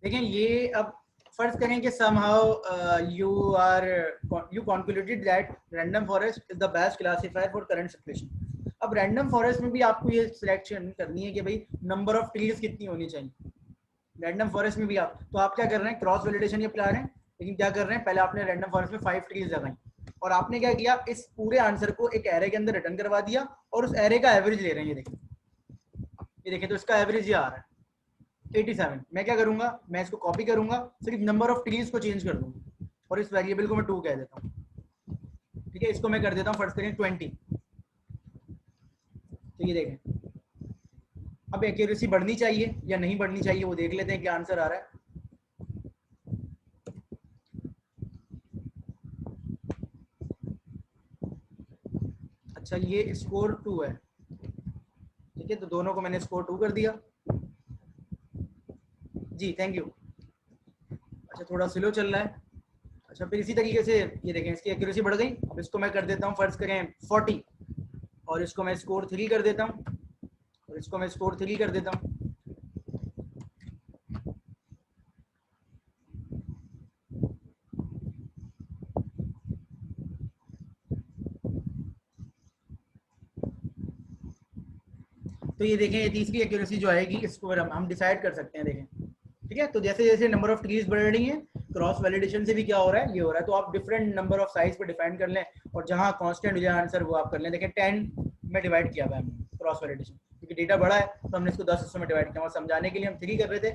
देखें ये अब फर्ज करें कि somehow you concluded that random forest is the best classifier for current situation. अब रैंडम फॉरेस्ट में भी आपको ये सिलेक्शन करनी है कि भाई नंबर ऑफ ट्रीज कितनी होनी चाहिए। रैंडम फॉरेस्ट में भी आप तो आप क्या कर रहे हैं, क्रॉस वैलिडेशन ये प्लान है, लेकिन क्या कर रहे हैं, पहले आपने रैंडम फॉरेस्ट में 5 ट्रीज लगाई और आपने क्या किया, इस पूरे आंसर को एक एरे के अंदर रिटर्न करवा दिया और उस एरे का एवरेज ले रहे हैं। ये देखें तो इसका एवरेज ये आ रहा है 87। मैं क्या करूंगा, मैं इसको कॉपी करूंगा, सिर्फ नंबर ऑफ ट्रीज को चेंज कर दूंगा और इस वेरिएबल को मैं 2 कह देता हूँ। ठीक है, इसको मैं कर देता हूँ फर्स्ट करें 20। तो ये देखें अब एक्यूरेसी बढ़नी चाहिए या नहीं बढ़नी चाहिए वो देख लेते हैं क्या आंसर आ रहा है। अच्छा ये स्कोर 2 है, ठीक है, तो दोनों को मैंने स्कोर 2 कर दिया जी, थैंक यू। अच्छा थोड़ा स्लो चल रहा है। अच्छा फिर इसी तरीके से ये देखें इसकी एक्यूरेसी बढ़ गई। अब इसको मैं कर देता हूँ फर्ज करें 40 और इसको मैं स्कोर 3 कर देता हूँ और इसको मैं स्कोर 3 कर देता हूँ। तो ये देखें ये तीसरी एक्यूरेसी जो आएगी इसको हम डिसाइड कर सकते हैं। देखें ठीक है, तो जैसे जैसे नंबर ऑफ ट्रीज बढ़ रही हैं क्रॉस वैलिडेशन से भी क्या हो रहा है, ये हो रहा है। तो आप डिफरेंट नंबर ऑफ साइज पे डिफाइन कर लें और जहां कांस्टेंट हो जाए आंसर वो आप कर लें। देखें 10 में डिवाइड किया हुआ है हमने क्रॉस वैलिडेशन, क्योंकि डेटा बड़ा है तो हमने इसको 10 हिस्सों में डिवाइड किया। और समझाने के लिए हम 3 कर रहे थे।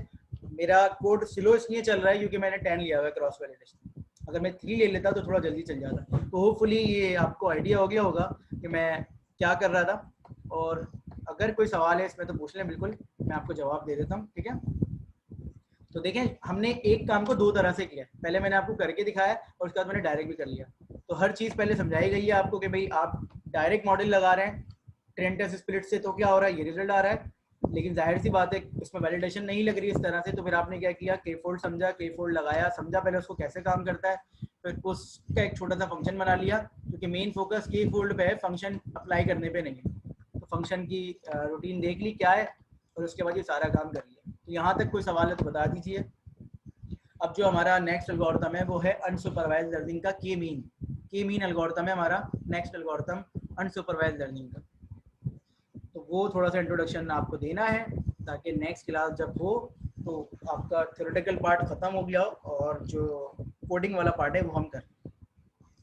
मेरा कोड स्लो इसलिए चल रहा है क्योंकि मैंने 10 लिया हुआ है क्रॉस वैलिडेशन। अगर मैं 3 ले लेता तो थोड़ा जल्दी चल जाता। तो होपफुली ये आपको आइडिया हो गया होगा कि मैं क्या कर रहा था। और अगर कोई सवाल है इसमें तो पूछ लें, बिल्कुल मैं आपको जवाब दे देता हूँ। ठीक है, तो देखें हमने एक काम को 2 तरह से किया। पहले मैंने आपको करके दिखाया और उसके बाद मैंने डायरेक्ट भी कर लिया। तो हर चीज़ पहले समझाई गई है आपको कि भाई आप डायरेक्ट मॉडल लगा रहे हैं ट्रेन टेस्ट स्प्लिट से तो क्या हो रहा है, ये रिजल्ट आ रहा है। लेकिन जाहिर सी बात है इसमें वैलिडेशन नहीं लग रही इस तरह से, तो फिर आपने क्या किया, के फोल्ड समझा, के फोल्ड लगाया, समझा पहले उसको कैसे काम करता है, फिर उसका एक छोटा सा फंक्शन बना लिया। क्योंकि मेन फोकस के फोल्ड पे है, फंक्शन अप्लाई करने पे नहीं है। तो फंक्शन की रूटीन देख ली क्या है और उसके बाद ये सारा काम कर लिया। तो यहाँ तक कोई सवाल है तो बता दीजिए। अब जो हमारा नेक्स्ट एल्गोरिथम है वो है अनसुपरवाइज्ड लर्निंग का के मीन एल्गोरिथम है हमारा नेक्स्ट एल्गोरिथम अनसुपरवाइज्ड लर्निंग का। तो वो थोड़ा सा इंट्रोडक्शन आपको देना है ताकि नेक्स्ट क्लास जब हो तो आपका थ्योरेटिकल पार्ट खत्म हो गया हो और जो कोडिंग वाला पार्ट है वो हम करें।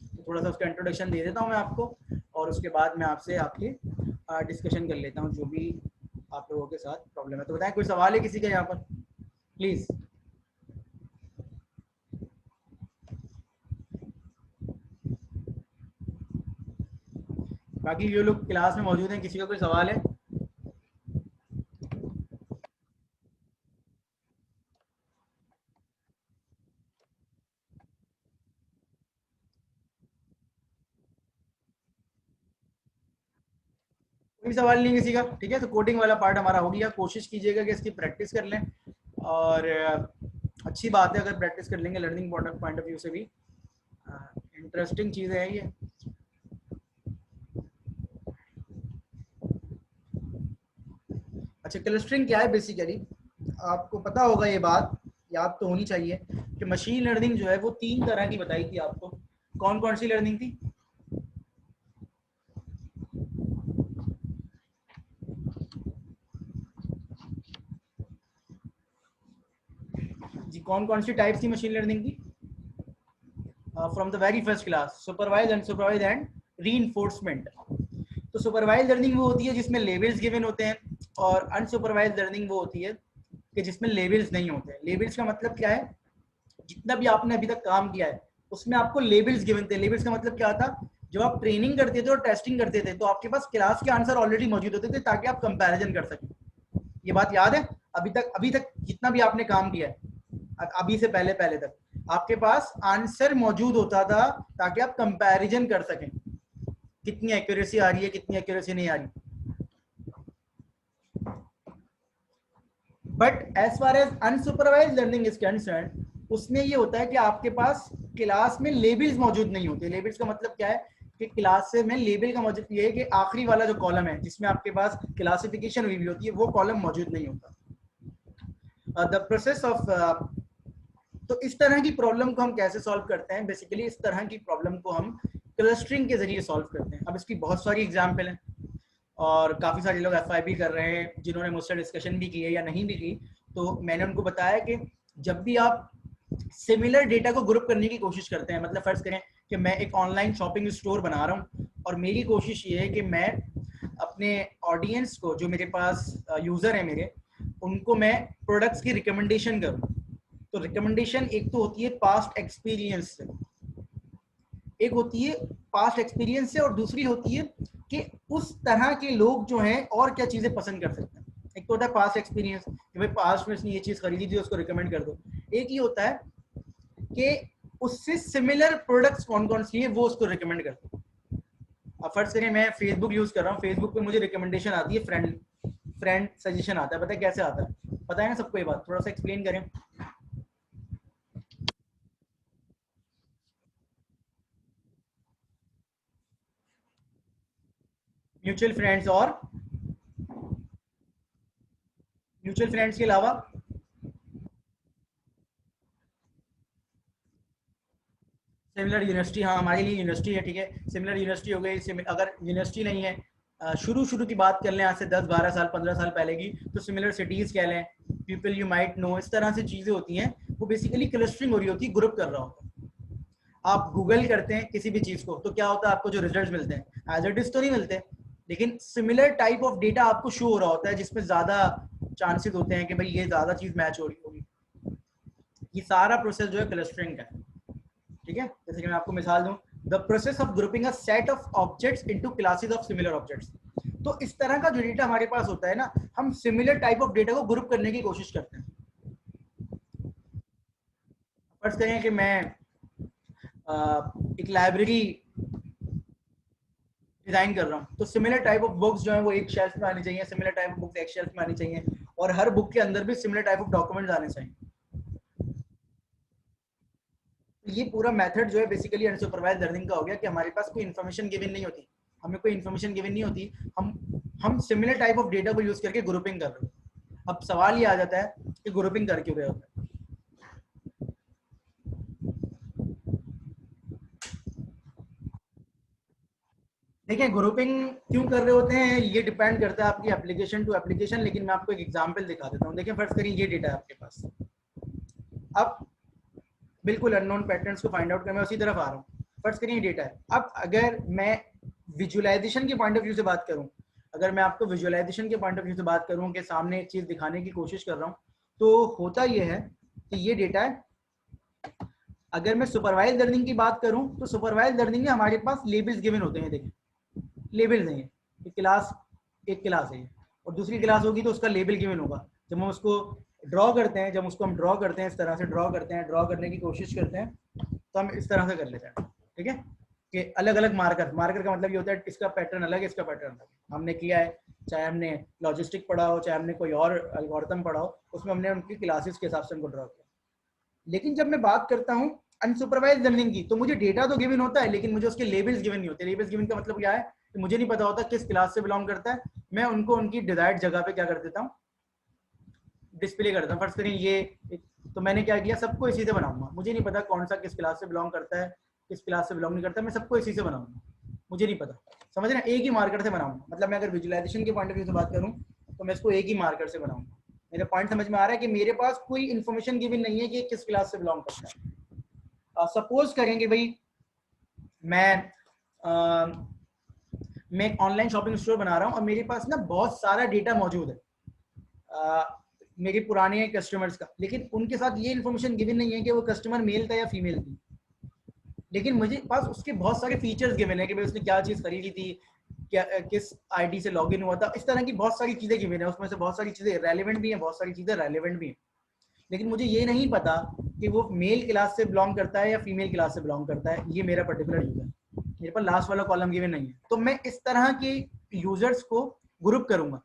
तो थोड़ा सा उसका इंट्रोडक्शन दे देता हूँ मैं आपको और उसके बाद मैं आपसे आपके डिस्कशन कर लेता हूँ जो भी आप लोगों के साथ प्रॉब्लम है। तो बताएं कोई सवाल है किसी का यहाँ पर प्लीज़। बाकी जो लोग क्लास में मौजूद हैं किसी का कोई सवाल है? कोई सवाल नहीं किसी का? ठीक है, तो कोडिंग वाला पार्ट हमारा हो गया। कोशिश कीजिएगा कि इसकी प्रैक्टिस कर लें और अच्छी बात है अगर प्रैक्टिस कर लेंगे लर्निंग पॉइंट ऑफ व्यू से भी। इंटरेस्टिंग चीज़ है ये। अच्छा क्लस्टरिंग क्या है बेसिकली, आपको पता होगा ये बात, याद तो होनी चाहिए कि मशीन लर्निंग जो है वो 3 तरह की बताई थी आपको। कौन कौन सी लर्निंग थी? जी कौन कौन सी टाइप्स थी मशीन लर्निंग की? From the very first class supervise, unsupervise and reinforcement. तो सुपरवाइज लर्निंग वो होती है जिसमें लेबल्स गिवन होते हैं और अनसुपरवाइज लर्निंग वो होती है कि जिसमें लेबल्स नहीं होते हैं। लेबल्स का मतलब क्या है, जितना भी आपने अभी तक काम किया है उसमें आपको लेबल्स गिवन थे। लेबल्स का मतलब क्या था, जब आप ट्रेनिंग करते थे और टेस्टिंग करते थे तो आपके पास क्लास के आंसर ऑलरेडी मौजूद होते थे ताकि आप कंपैरिजन कर सकें। ये बात याद है? अभी तक जितना भी आपने काम किया है अभी से पहले पहले तक आपके पास आंसर मौजूद होता था ताकि आप कंपैरिजन कर सकें कितनी एक्यूरेसी आ रही है कितनी एक्यूरेसी नहीं आ रही। But as far as unsupervise learning is concern, उसमें ये होता है कि आपके पास क्लास में लेबल्स मौजूद नहीं होते। लेबल्स का मतलब क्या है कि क्लास में लेबल का मौजूद ये है कि आखिरी वाला जो कॉलम है जिसमें आपके पास क्लासिफिकेशन हुई हुई होती है वो कॉलम मौजूद नहीं होता। द प्रोसेस ऑफ, तो इस तरह की प्रॉब्लम को हम कैसे सॉल्व करते हैं? बेसिकली इस तरह की प्रॉब्लम को हम क्लस्टरिंग के जरिए सॉल्व करते हैं। अब इसकी बहुत सारी एग्जाम्पल हैं और काफ़ी सारे लोग FIB कर रहे हैं जिन्होंने मुझसे डिस्कशन भी की है या नहीं भी की। तो मैंने उनको बताया कि जब भी आप सिमिलर डेटा को ग्रुप करने की कोशिश करते हैं, मतलब फर्ज करें कि मैं एक ऑनलाइन शॉपिंग स्टोर बना रहा हूँ और मेरी कोशिश ये है कि मैं अपने ऑडियंस को, जो मेरे पास यूज़र है मेरे, उनको मैं प्रोडक्ट्स की रिकमेंडेशन करूँ। तो रिकमेंडेशन एक तो होती है पास्ट एक्सपीरियंस से, एक होती है पास्ट एक्सपीरियंस से और दूसरी होती है कि उस तरह के लोग जो हैं और क्या चीज़ें पसंद कर सकते हैं। एक तो होता है पास्ट एक्सपीरियंस कि भाई पास्ट में इसने ये चीज़ खरीदी थी, उसको रिकमेंड कर दो। एक ही होता है कि उससे सिमिलर प्रोडक्ट्स कौन कौन सी हैं वो उसको रिकमेंड कर दो। अब फर्ज करें मैं फेसबुक यूज़ कर रहा हूँ, फेसबुक पे मुझे रिकमेंडेशन आती है, फ्रेंड सजेशन आता है। पता है कैसे आता है? पता है ना सबको ये बात? थोड़ा सा एक्सप्लेन करें। म्यूचुअल फ्रेंड्स और म्यूचुअल फ्रेंड्स के अलावा सिमिलर यूनिवर्सिटी, हाँ हमारे लिए यूनिवर्सिटी है, ठीक है। सिमिलर यूनिवर्सिटी हो गई। अगर यूनिवर्सिटी नहीं है, शुरू की बात कर लें आज से 10-12 साल 15 साल पहले की, तो सिमिलर सिटीज़ कह लें, पीपल यू माइट नो, इस तरह से चीज़ें होती हैं। वो बेसिकली क्लस्टरिंग हो रही होती है, ग्रुप कर रहा होता है। आप गूगल करते हैं किसी भी चीज़ को तो क्या होता है, आपको जो रिजल्ट मिलते हैं एज इट इज तो नहीं मिलते, लेकिन सिमिलर टाइप ऑफ डेटा आपको शो हो रहा होता है जिसमें ज़्यादा चांसेस होते हैं कि भाई ये ज़्यादा चीज़ मैच हो रही होगी। ये सारा प्रोसेस जो है क्लस्टरिंग का है, ठीक है। जैसे कि मैं आपको मिसाल दूं, the process of grouping a set of objects into classes of similar objects. तो इस तरह का जो डेटा हमारे पास होता है ना, हम सिमिलर टाइप ऑफ डेटा को ग्रुप करने की कोशिश करते हैं। फर्ज करें कि मैं एक लाइब्रेरी डिजाइन कर रहा हूँ, तो सिमिलर टाइप ऑफ बुक्स जो है वो एक शेल्फ में आनी चाहिए, सिमिलर टाइप ऑफ बुक्स एक शेल्फ में आनी चाहिए, और हर बुक के अंदर भी सिमिलर टाइप ऑफ डॉक्यूमेंट्स आने चाहिए। ये पूरा मेथड जो है बेसिकली अनसुपरवाइज्ड लर्निंग का हो गया कि हमारे पास कोई इन्फॉर्मेशन गिवन नहीं होती, हमें कोई इन्फॉर्मेशन गिवन नहीं होती, हम सिमिलर टाइप ऑफ डेटा को यूज करके ग्रुपिंग कर रहे हैं। अब सवाल ये आ जाता है कि ग्रुपिंग कर क्यों रहे होते हैं? देखिए ग्रुपिंग क्यों कर रहे होते हैं ये डिपेंड करता है आपकी एप्लीकेशन टू एप्लीकेशन, लेकिन मैं आपको एक एग्जांपल दिखा देता हूँ। देखिए फर्ज करिए ये डेटा है आपके पास, अब बिल्कुल अननोन पैटर्न्स को फाइंड आउट करना, मैं उसी तरफ आ रहा हूँ। फर्ज करिए डेटा है। अब अगर मैं विजुअलाइजेशन के पॉइंट ऑफ व्यू से बात करूँ, अगर मैं आपको विजुअलाइजेशन के पॉइंट ऑफ व्यू से बात करूँ कि सामने एक चीज़ दिखाने की कोशिश कर रहा हूँ, तो होता ये है कि ये डेटा है। अगर मैं सुपरवाइज लर्निंग की बात करूँ तो सुपरवाइज लर्निंग में हमारे पास लेबल्स गिवन होते हैं। देखिए लेबल्स हैं, एक क्लास है और दूसरी क्लास होगी तो उसका लेबल गिवन होगा। जब हम उसको ड्रॉ करते हैं, इस तरह से ड्रॉ करने की कोशिश करते हैं, तो हम इस तरह से कर लेते हैं, ठीक है। कि अलग अलग मार्कर का मतलब ये होता है इसका पैटर्न अलग है, इसका पैटर्न अलग है। हमने किया है, चाहे हमने लॉजिस्टिक पढ़ा हो, चाहे हमने कोई और एल्गोरिथम पढ़ा हो, उसमें हमने उनकी क्लासेस के हिसाब से उनको ड्रॉ किया। लेकिन जब मैं बात करता हूँ अनसुपरवाइज लर्निंग की, तो मुझे डेटा तो गिवन होता है लेकिन मुझे उसके लेबल्स गिवन नहीं होते। लेबल्स गिवन का मतलब क्या है कि मुझे नहीं पता होता किस क्लास से बिलोंग करता है, मैं उनको उनकी डिजायर्ड जगह पे क्या कर देता हूँ, डिस्प्ले करता हूँ। फर्स्ट करें ये, तो मैंने क्या किया, सबको इसी से बनाऊंगा। मुझे नहीं पता कौन सा किस क्लास से बिलोंग करता है, किस क्लास से बिलोंग नहीं करता, मैं सबको इसी से बनाऊंगा, मुझे नहीं पता। समझ रहे हैं? एक ही मार्कर से बनाऊंगा। मतलब मैं अगर विजुअलाइजेशन के पॉइंट ऑफ व्यू से बात करूँ तो मैं इसको एक ही मार्कर से बनाऊंगा। मेरा पॉइंट समझ में आ रहा है कि मेरे पास कोई इन्फॉर्मेशन गिवन नहीं है कि किस क्लास से बिलोंग करता है। सपोज करेंगे भाई मैं मैं एक ऑनलाइन शॉपिंग स्टोर बना रहा हूँ और मेरे पास ना बहुत सारा डेटा मौजूद है मेरे पुराने कस्टमर्स का, लेकिन उनके साथ ये इन्फॉर्मेशन गिवन नहीं है कि वो कस्टमर मेल था या फीमेल थी। लेकिन मुझे पास उसके बहुत सारे फीचर्स गिवन है कि भाई उसने क्या चीज़ खरीदी थी, क्या किस आईडी से लॉगिन हुआ था, इस तरह की बहुत सारी चीज़ें गिवन है। उसमें से बहुत सारी चीज़ें रेलेवेंट भी हैं, बहुत सारी चीज़ें रेलेवेंट भी हैं, लेकिन मुझे ये नहीं पता कि वो मेल क्लास से बिलोंग करता है या फीमेल क्लास से बिलोंग करता है। ये मेरा पर्टिकुलर यूजर, मेरे पास लास्ट वाला कॉलम गिवन नहीं है, तो मैं इस तरह के यूजर्स को ग्रुप करूंगा।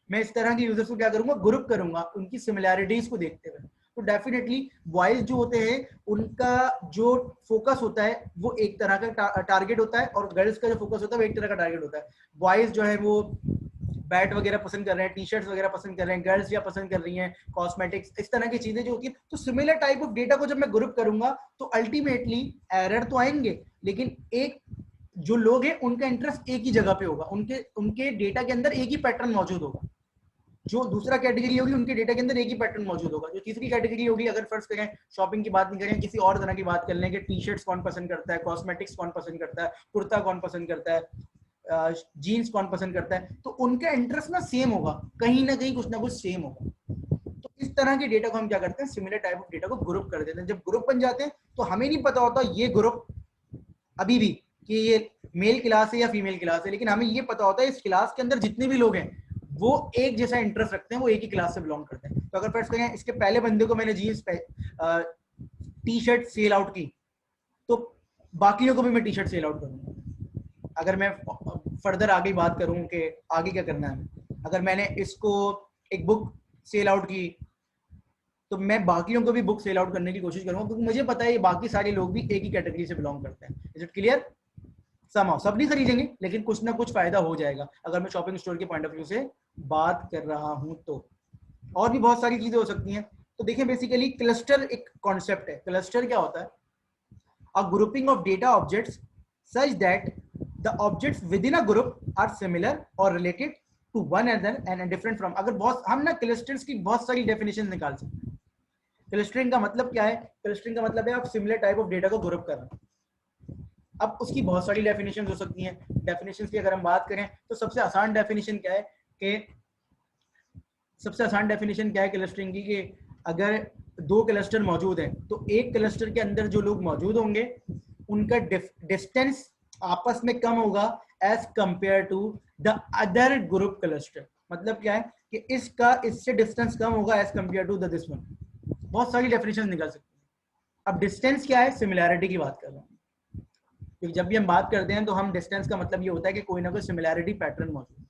ग्रुप करूंगा उनकी सिमिलैरिटीज को देखते हुए। तो डेफिनेटली बॉयज जो होते हैं उनका जो फोकस होता है वो एक तरह का टारगेट होता है, और गर्ल्स का जो फोकस होता है वो एक तरह का टारगेट होता है। बॉयज जो है वो बैट वगैरह पसंद कर रहे हैं, टी शर्ट्स वगैरह पसंद कर रहे हैं, गर्ल्स या पसंद कर रही हैं कॉस्मेटिक्स, इस तरह की चीजें जो होती है। तो सिमिलर टाइप ऑफ डेटा को जब मैं ग्रुप करूंगा तो अल्टीमेटली एरर तो आएंगे, लेकिन एक जो लोग हैं उनका इंटरेस्ट एक ही जगह पे होगा, उनके उनके डेटा के अंदर एक ही पैटर्न मौजूद होगा। जो दूसरा कैटेगरी होगी उनके डेटा के अंदर एक ही पैटर्न मौजूद होगा। जो तीसरी कैटेगरी होगी, अगर फर्स्ट करें शॉपिंग की बात नहीं करें, किसी और तरह की बात कर लें कि टी शर्ट्स कौन पसंद करता है, कॉस्मेटिक्स कौन पसंद करता है, कुर्ता कौन पसंद करता है, जीन्स कौन पसंद करता है, तो उनका इंटरेस्ट ना सेम होगा, कहीं ना कहीं कुछ ना कुछ सेम होगा। तो इस तरह के डेटा को हम क्या करते हैं, सिमिलर टाइप ऑफ डेटा को ग्रुप कर देते हैं। जब ग्रुप बन जाते हैं तो हमें नहीं पता होता ये ग्रुप अभी भी कि ये मेल क्लास है या फीमेल क्लास है, लेकिन हमें ये पता होता है इस क्लास के अंदर जितने भी लोग हैं वो एक जैसा इंटरेस्ट रखते हैं, वो एक ही क्लास से बिलोंग करते हैं। तो अगर फर्स्ट करें इसके पहले बंदे को मैंने jeans T shirt sell out की, तो बाकियों को भी मैं टी शर्ट सेल आउट करूंगा। अगर मैं फर्दर आगे बात करूं कि आगे क्या करना है, अगर मैंने इसको एक बुक सेल आउट की तो मैं बाकियों को भी बुक सेल आउट करने की कोशिश करूंगा, क्योंकि मुझे पता है ये बाकी सारे लोग भी एक ही कैटेगरी से बिलोंग करते हैं। Is it clear? समाओ सब नहीं खरीदेंगे लेकिन कुछ ना कुछ फायदा हो जाएगा अगर मैं शॉपिंग स्टोर के पॉइंट ऑफ व्यू से बात कर रहा हूं तो। और भी बहुत सारी चीजें हो सकती हैं। तो देखिए बेसिकली क्लस्टर एक कॉन्सेप्ट है। क्लस्टर क्या होता है? A grouping of data objects such that the objects within a group are similar or related to one other and different from. अगर बहुत हम ना क्लस्टर्स की बहुत सारी डेफिनेशन निकाल सकते हैं। क्लस्टरिंग का मतलब क्या है? क्लस्टरिंग का मतलब है आप सिमिलर टाइप ऑफ डेटा को ग्रुप कर रहे हैं। अब उसकी बहुत सारी डेफिनेशन हो सकती हैं। डेफिनेशन की अगर हम बात करें तो सबसे आसान डेफिनेशन क्या है कि क्लस्टरिंग की, कि अगर दो क्लस्टर मौजूद हैं तो एक क्लस्टर के अंदर जो लोग मौजूद होंगे उनका डिस्टेंस आपस में कम होगा as compare to the other group cluster. मतलब क्या है कि इसका इससे डिस्टेंस कम होगा as compare to the this one. बहुत सारी डेफिनेशन निकल सकती है। अब डिस्टेंस क्या है? सिमिलैरिटी की बात कर रहा हूँ, क्योंकि जब भी हम बात करते हैं तो हम डिस्टेंस का मतलब ये होता है कि कोई ना कोई सिमिलैरिटी पैटर्न मौजूद है।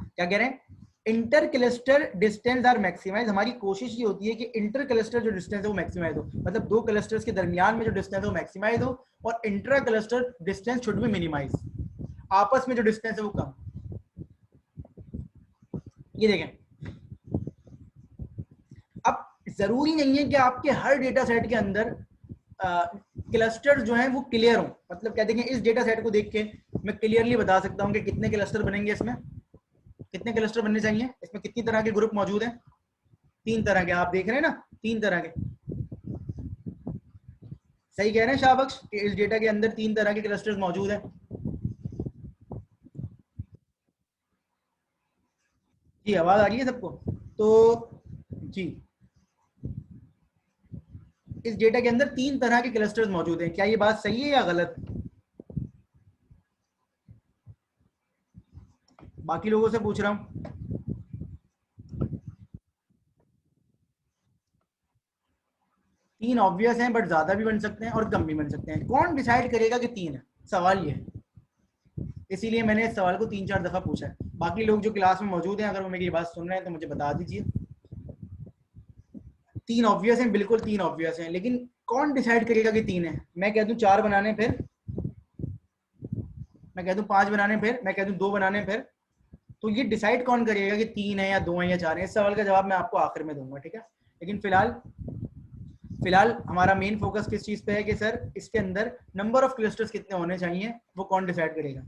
क्या कह रहे हैं? Inter cluster distance are maximize. हमारी कोशिश ये होती है कि इंटर क्लस्टर जो डिस्टेंस है वो मैक्सिमाइज हो, मतलब दो क्लस्टर्स के दरमियान में जो डिस्टेंस है वो मैक्सिमाइज हो, और intra cluster distance should be minimize, आपस में जो डिस्टेंस है वो कम। ये देखें, अब जरूरी नहीं है कि आपके हर डेटा सेट के अंदर क्लस्टर जो है वो क्लियर हो। मतलब क्या देखें, इस डेटा सेट को देख के मैं क्लियरली बता सकता हूं कि कितने क्लस्टर बनेंगे, इसमें कितने क्लस्टर बनने चाहिए, इसमें कितनी तरह के ग्रुप मौजूद हैं। 3 तरह के, आप देख रहे हैं ना, 3 तरह के। सही कह रहे हैं शाहबख्श कि इस डेटा के अंदर 3 तरह के क्लस्टर्स मौजूद हैं। जी आवाज आ रही है सबको? तो जी इस डेटा के अंदर 3 तरह के क्लस्टर्स मौजूद हैं। क्या ये बात सही है या गलत? बाकी लोगों से पूछ रहा हूं। 3 ऑब्वियस हैं, बट ज्यादा भी बन सकते हैं और कम भी बन सकते हैं। कौन डिसाइड करेगा कि 3 है? सवाल ये है, इसीलिए मैंने इस सवाल को 3-4 दफा पूछा है। बाकी लोग जो क्लास में मौजूद हैं, अगर वो मेरी बात सुन रहे हैं तो मुझे बता दीजिए। 3 ऑब्वियस हैं, बिल्कुल 3 ऑब्वियस हैं, लेकिन कौन डिसाइड करेगा कि 3 है? मैं कह दूं 4 बनाने, फिर मैं कह दूं 5 बनाने, फिर मैं कह दूं 2 बनाने, फिर तो ये डिसाइड कौन करेगा कि 3 है या 2 है या 4 है? इस सवाल का जवाब मैं आपको आखिर में दूंगा, ठीक है। लेकिन फिलहाल हमारा मेन फोकस किस चीज पे है कि सर इसके अंदर नंबर ऑफ क्लस्टर्स कितने होने चाहिए, वो कौन डिसाइड करेगा?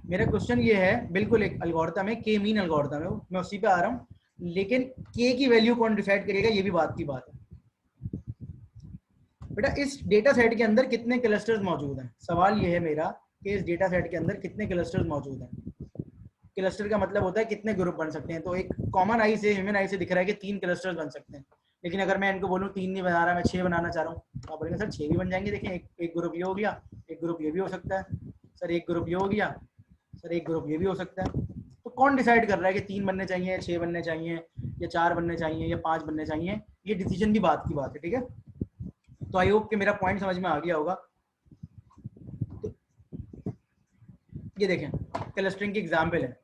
मेरा क्वेश्चन ये है, बिल्कुल एक एल्गोरिथम है, के मीन एल्गोरिथम है, मैं उसी पे आ रहा हूँ, लेकिन के की वैल्यू कौन डिसाइड करेगा, ये भी बात की बात है। बेटा इस डेटा सेट के अंदर कितने क्लस्टर्स मौजूद हैं? सवाल ये है मेरा कि इस डेटा सेट के अंदर कितने क्लस्टर्स मौजूद हैं। क्लस्टर का मतलब होता है कितने ग्रुप बन सकते हैं। तो एक कॉमन आई से, ह्यूमन आई से दिख रहा है कि 3 क्लस्टर्स बन सकते हैं, लेकिन अगर मैं इनको बोलूँ 3 नहीं बना रहा, मैं 6 बनाना चाह रहा हूँ, तो आप बोलेंगे सर 6 भी बन जाएंगे। देखें एक ग्रुप ये हो गया, एक ग्रुप ये भी हो सकता है, सर एक ग्रुप ये हो गया, सर एक ग्रुप ये भी हो सकता है। तो कौन डिसाइड कर रहा है कि 3 बनने चाहिए, 6 बनने चाहिए, या 4 बनने चाहिए, या 5 बनने चाहिए? ये डिसीजन की बात है, ठीक है। तो आई होप कि मेरा पॉइंट समझ में आ गया होगा। तो ये देखें, क्लस्टरिंग की एग्जाम्पल है।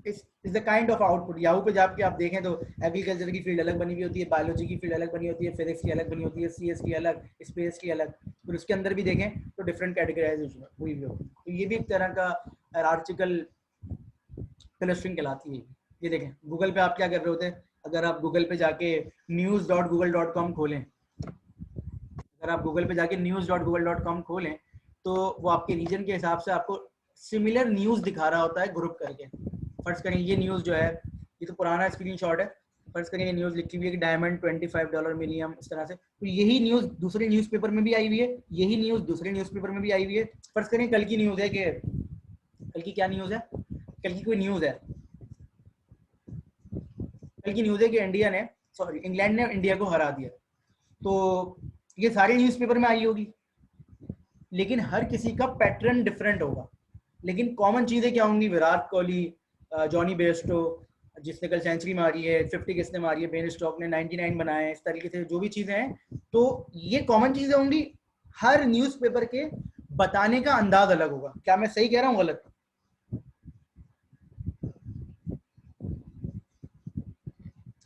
इस the kind of output. Yahoo पे जाके आप देखें तो एग्रीकल्चर की फील्ड अलग बनी हुई होती है, बायोलॉजी की फील्ड अलग बनी होती है, फिजिक्स की अलग बनी होती है, सीएस की अलग, स्पेस की अलग, फिर उसके अंदर भी देखें तो डिफरेंट कैटेगराइजेशन हुई हुई होती है। तो ये भी एक तरह का हायरार्चिकल क्लस्टरिंग कहलाती है। ये देखें गूगल पे आप क्या कर रहे होते हैं, अगर आप गूगल पे जाके news.google.com खोलें, अगर आप गूगल पे जाके news.google.com खोलें तो वो आपके रीजन के हिसाब से आपको सिमिलर न्यूज़ दिखा रहा होता है ग्रुप करके। फर्ज करें ये न्यूज़ जो है, ये तो पुराना स्क्रीनशॉट है, फर्ज करें ये न्यूज़ लिखी हुई है कि डायमंड $25 मिलियम, इस तरह से। तो यही न्यूज़ दूसरे न्यूज़पेपर में भी आई हुई है, यही न्यूज़ दूसरे न्यूज़पेपर में भी आई हुई है। फर्ज करें कल की न्यूज़ है कि कल की क्या न्यूज़ है, कल की कोई न्यूज़ है, कल की न्यूज़ है कि इंग्लैंड ने इंडिया को हरा दिया। तो ये सारे न्यूज़पेपर में आई होगी, लेकिन हर किसी का पैटर्न डिफरेंट होगा। लेकिन कॉमन चीज़ें क्या होंगी, विराट कोहली, जॉनी बेस्टो जिसने कल सेंचुरी मारी है, 50 किसने मारी है, बेन स्टोक्स ने 99 बनाए, इस तरीके से जो भी चीज़ें हैं, तो ये कॉमन चीज़ें होंगी। हर न्यूज़पेपर के बताने का अंदाज अलग होगा। क्या मैं सही कह रहा हूँ, गलत?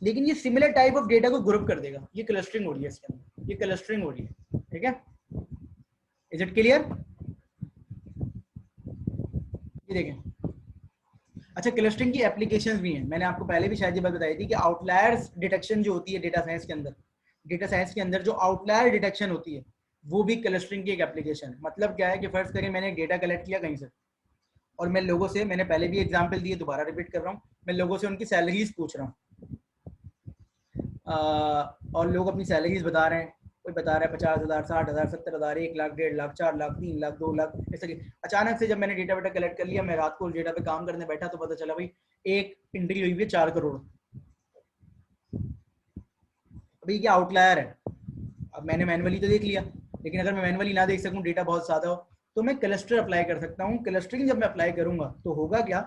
लेकिन ये सिमिलर टाइप ऑफ डेटा को ग्रुप कर देगा। ये क्लस्टरिंग हो रही है इसके अंदर, ये क्लस्टरिंग हो रही है, ठीक है? Is it clear? ये देखें, अच्छा क्लस्टरिंग की एप्लीकेशंस भी हैं। मैंने आपको पहले भी शायद ये बात बताई थी कि आउटलायर्स डिटेक्शन जो होती है डेटा साइंस के अंदर, डेटा साइंस के अंदर जो आउटलायर डिटेक्शन होती है वो भी क्लस्टरिंग की एक एप्लीकेशन है। मतलब क्या है कि फर्ज करें मैंने डेटा कलेक्ट किया कहीं से, और मैं लोगों से, मैंने पहले भी एग्जाम्पल दिए, दोबारा रिपीट कर रहा हूँ, मैं लोगों से उनकी सैलरीज पूछ रहा हूँ, और लोग अपनी सैलरीज बता रहे हैं। कोई बता रहा है 50,000, 60,000, 70,000, 1 लाख, 1.5 लाख, 4 लाख, 3 लाख, 2 लाख, ऐसे। अचानक से जब मैंने डेटा वेटा कलेक्ट कर लिया, मैं रात को उस डेटा पे काम करने बैठा तो पता चला भाई एक एंट्री हुई है 4 करोड़। अभी क्या आउटलायर है? अब मैंने मैनुअली तो देख लिया, लेकिन अगर मैं मैनुअली ना देख सकूं, डेटा बहुत ज़्यादा हो, तो मैं क्लस्टर अप्लाई कर सकता हूँ। क्लस्टरिंग जब मैं अप्लाई करूंगा तो होगा क्या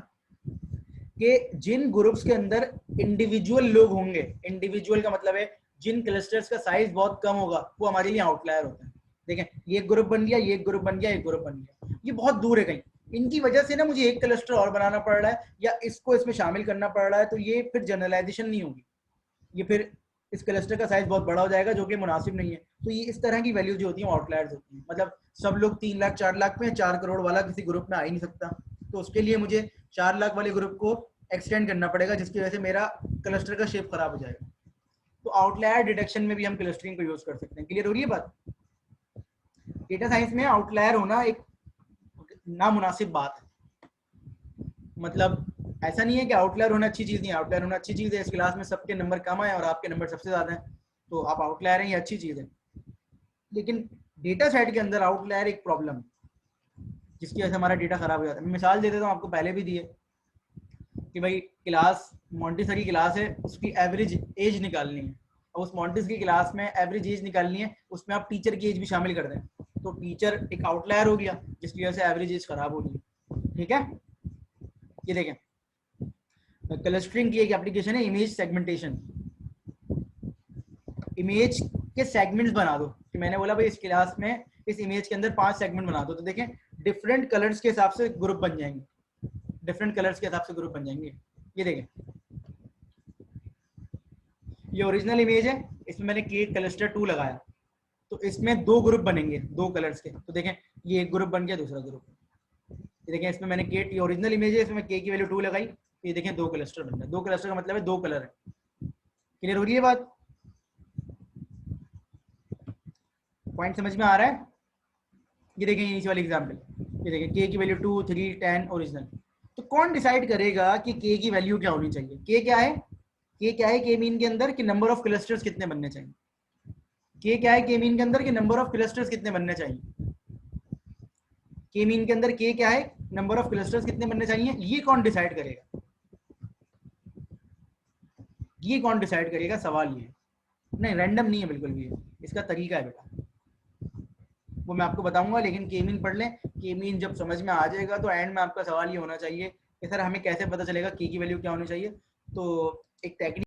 कि जिन ग्रुप्स के अंदर इंडिविजुअल लोग होंगे, इंडिविजुअल का मतलब है जिन क्लस्टर्स का साइज बहुत कम होगा, वो हमारे लिए आउटलायर होता है। देखें ये ग्रुप बन गया, ये ग्रुप बन गया, एक ग्रुप बन गया, ये बहुत दूर है कहीं, इनकी वजह से ना मुझे एक क्लस्टर और बनाना पड़ रहा है या इसको इसमें शामिल करना पड़ रहा है, तो ये फिर जनरलाइजेशन नहीं होगी, ये फिर इस क्लस्टर का साइज बहुत बड़ा हो जाएगा जो कि मुनासिब नहीं है। तो ये इस तरह की वैल्यू जो होती है आउटलायर्स होती हैं। मतलब सब लोग 3 लाख 4 लाख में, 4 करोड़ वाला किसी ग्रुप में आ ही नहीं सकता, तो उसके लिए मुझे 4 लाख वाले ग्रुप को एक्सटेंड करना पड़ेगा, जिसकी वजह से मेरा क्लस्टर का शेप खराब हो जाएगा। तो आउटलायर डिटेक्शन में भी हम क्लस्टरिंग को यूज कर सकते हैं। क्लियर हो रही है बात? डेटा साइंस में आउटलायर होना एक नामुनासिब बात है। मतलब ऐसा नहीं है कि आउटलायर होना अच्छी चीज नहीं है, आउटलायर होना अच्छी चीज है। इस क्लास में सबके नंबर कम आए और आपके नंबर सबसे ज्यादा हैं, तो आप आउटलायर हैं, ये अच्छी चीज है। लेकिन डेटा सेट के अंदर आउटलायर एक प्रॉब्लम है जिसकी वजह से हमारा डेटा खराब हो जाता है। मैं मिसाल दे देता हूँ, आपको पहले भी दी है कि भाई क्लास मॉन्टेसरी क्लास है, उसकी एवरेज एज निकालनी है, और उस मॉन्टेसरी क्लास में एवरेज एज निकालनी है, उसमें आप टीचर की एज भी शामिल कर दें, तो टीचर एक आउटलायर हो गया जिसकी वजह से एवरेज एज खराब हो गई। ठीक है, ये देखें क्लस्टरिंग की एक एप्लीकेशन है इमेज सेगमेंटेशन। इमेज के सेगमेंट्स बना दो, कि मैंने बोला भाई इस क्लास में इस इमेज के अंदर 5 सेगमेंट बना दो, तो देखें डिफरेंट कलर्स के हिसाब से ग्रुप बन जाएंगे, डिफरेंट कलर्स के हिसाब से ग्रुप बन जाएंगे। ये देखें ये ओरिजिनल इमेज है, इसमें मैंने केक क्लस्टर 2 लगाया, तो इसमें 2 ग्रुप बनेंगे 2 कलर्स के। तो देखें ये एक ग्रुप बन गया, दूसरा ग्रुप। ये देखें इसमें मैंने के, ये ओरिजिनल इमेज है, इसमें के की वैल्यू 2 लगाई, तो ये देखें 2 क्लस्टर बन गए। 2 क्लस्टर का मतलब है 2 कलर है। क्लियर हो रही है बात? पॉइंट समझ में आ रहा है? ये देखें नीचे वाली एग्जांपल, ये देखें के की वैल्यू 2, 3, 10 ओरिजिनल। तो कौन डिसाइड करेगा कि के की वैल्यू क्या होनी चाहिए? के क्या है? के क्या है के मीन के अंदर कि नंबर ऑफ क्लस्टर्स कितने बनने चाहिए? के क्या है के मीन के अंदर कि नंबर ऑफ क्लस्टर्स कितने बनने चाहिए? के मीन के अंदर के क्या है, नंबर ऑफ क्लस्टर्स कितने बनने चाहिए? ये कौन डिसाइड करेगा? ये कौन डिसाइड करेगा? सवाल ये है। नहीं रैंडम नहीं है बिल्कुल भी, इसका तरीका है बेटा, वो मैं आपको बताऊंगा। लेकिन के मीन पढ़ लें, के मीन जब समझ में आ जाएगा तो एंड में आपका सवाल ये होना चाहिए कि सर हमें कैसे पता चलेगा के की वैल्यू क्या होनी चाहिए। तो एक टेक्निक